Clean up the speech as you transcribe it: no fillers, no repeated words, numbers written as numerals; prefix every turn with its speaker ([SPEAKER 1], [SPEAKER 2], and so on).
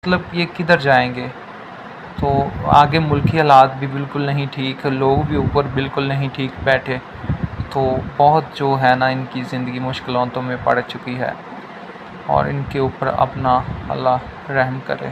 [SPEAKER 1] मतलब ये किधर जाएंगे। तो आगे मुल्की हालात भी बिल्कुल नहीं ठीक, लोग भी ऊपर बिल्कुल नहीं ठीक बैठे। तो बहुत जो है ना इनकी ज़िंदगी मुश्किलों में पड़ चुकी है और इनके ऊपर अपना अल्लाह रहम करे।